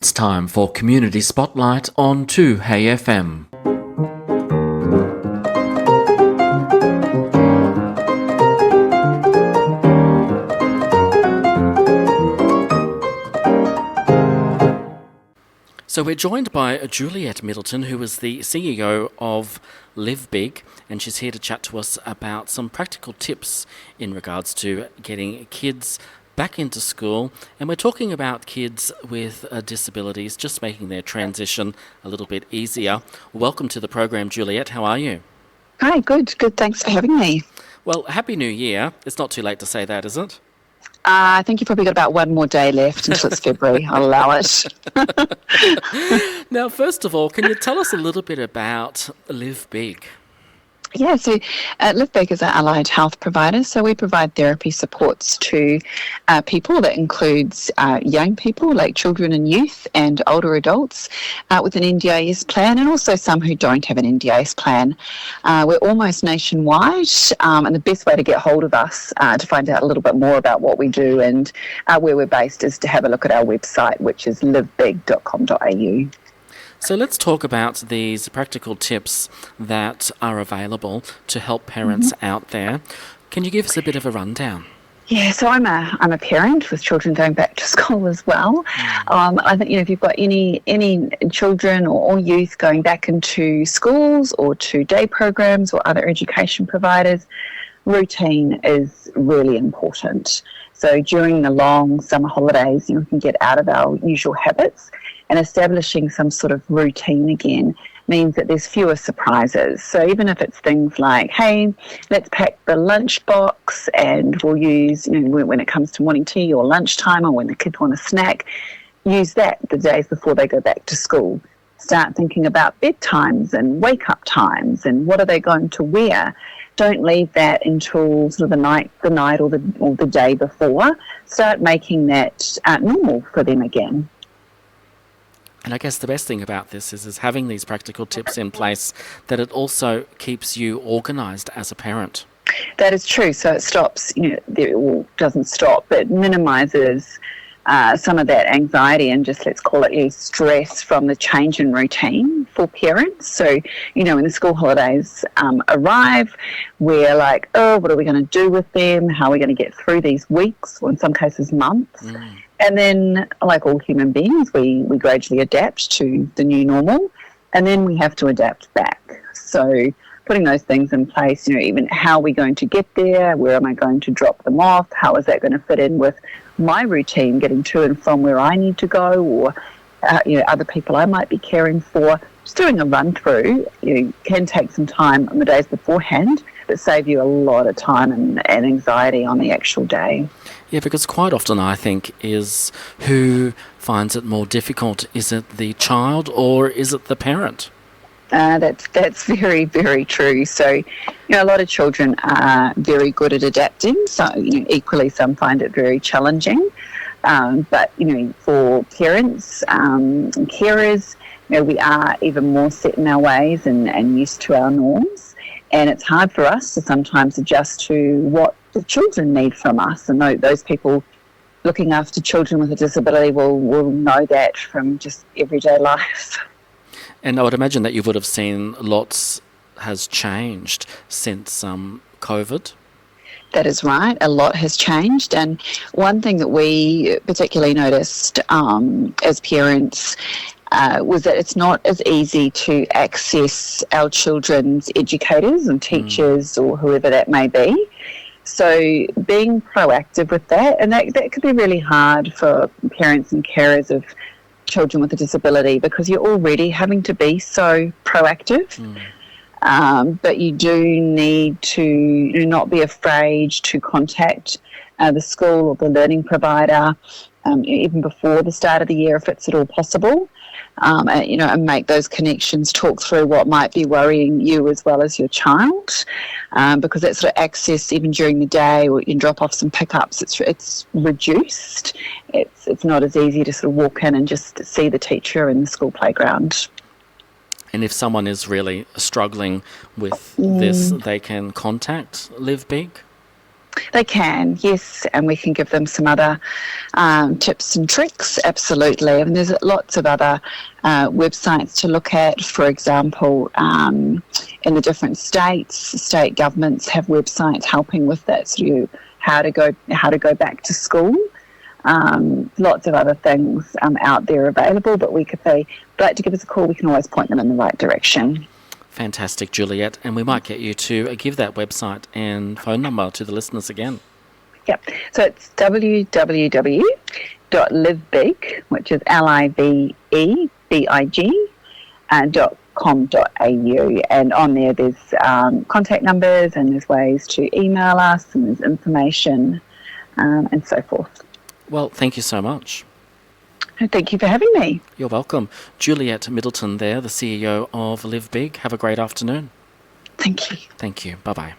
It's time for Community Spotlight on 2HeyFM. So we're joined by Juliet Middleton, who is the CEO of LiveBig, and she's here to chat to us about some practical tips in regards to getting kids back into school. And we're talking about kids with disabilities, just making their transition a little bit easier. Welcome to the program, Juliet. How are you? Hi, good. Thanks for having me. Well, Happy New Year. It's not too late to say that, is it? I think you've probably got about one more day left until it's February. I'll allow it. Now, first of all, can you tell us a little bit about LiveBig? Yeah, so LiveBig is an allied health provider, so we provide therapy supports to people. That includes young people, like children and youth, and older adults with an NDIS plan, and also some who don't have an NDIS plan. We're almost nationwide, and the best way to get hold of us to find out a little bit more about what we do and where we're based is to have a look at our website, which is livebig.com.au. So let's talk about these practical tips that are available to help parents out there. Can you give us a bit of a rundown? Yeah, so I'm a parent with children going back to school as well. I think if you've got any children or youth going back into schools or to day programs or other education providers, routine is really important. So during the long summer holidays, we can get out of our usual habits, and establishing some sort of routine again means that there's fewer surprises. So even if it's things like, hey, let's pack the lunch box and we'll use, when it comes to morning tea or lunchtime or when the kids want a snack, use that the days before they go back to school. Start thinking about bedtimes and wake-up times and what are they going to wear. Don't leave that until sort of the night or the day before. Start making that normal for them again. And I guess the best thing about this is having these practical tips in place, that it also keeps you organised as a parent. That is true. So it stops, doesn't stop, but minimises some of that anxiety and just, let's call it, stress from the change in routine for parents. So, when the school holidays arrive, we're like, oh, what are we going to do with them? How are we going to get through these weeks, or in some cases months? And then, like all human beings, we gradually adapt to the new normal, and then we have to adapt back. So putting those things in place, even how are we going to get there? Where am I going to drop them off? How is that going to fit in with my routine, getting to and from where I need to go, or other people I might be caring for? Just doing a run through can take some time on the days beforehand, but save you a lot of time and anxiety on the actual day. Yeah, because quite often I think is who finds it more difficult. Is it the child or is it the parent? That's very, very true. So, a lot of children are very good at adapting. So, equally some find it very challenging. But, for parents and carers, we are even more set in our ways and used to our norms. And it's hard for us to sometimes adjust to what the children need from us. And those people looking after children with a disability will know that from just everyday life. And I would imagine that you would have seen lots has changed since COVID. That is right. A lot has changed. And one thing that we particularly noticed as parents was that it's not as easy to access our children's educators and teachers or whoever that may be. So being proactive with that, and that could be really hard for parents and carers of children with a disability because you're already having to be so proactive. But you do need to not be afraid to contact the school or the learning provider even before the start of the year if it's at all possible. And make those connections, talk through what might be worrying you as well as your child, because that sort of access even during the day, or you can drop off some pickups, it's reduced. It's not as easy to sort of walk in and just see the teacher in the school playground. And if someone is really struggling with this, they can contact LiveBig? They can, yes, and we can give them some other tips and tricks, absolutely. And there's lots of other websites to look at. For example, in the different states, state governments have websites helping with that, so how to go back to school. Lots of other things out there available, but if they'd like to give us a call, we can always point them in the right direction. Fantastic, Juliet. And we might get you to give that website and phone number to the listeners again. Yep. So it's www.livebig, which is livebig.com.au. And on there's contact numbers, and there's ways to email us, and there's information and so forth. Well, thank you so much. Thank you for having me. You're welcome. Juliet Middleton there, the CEO of LiveBig. Have a great afternoon. Thank you. Thank you. Bye-bye.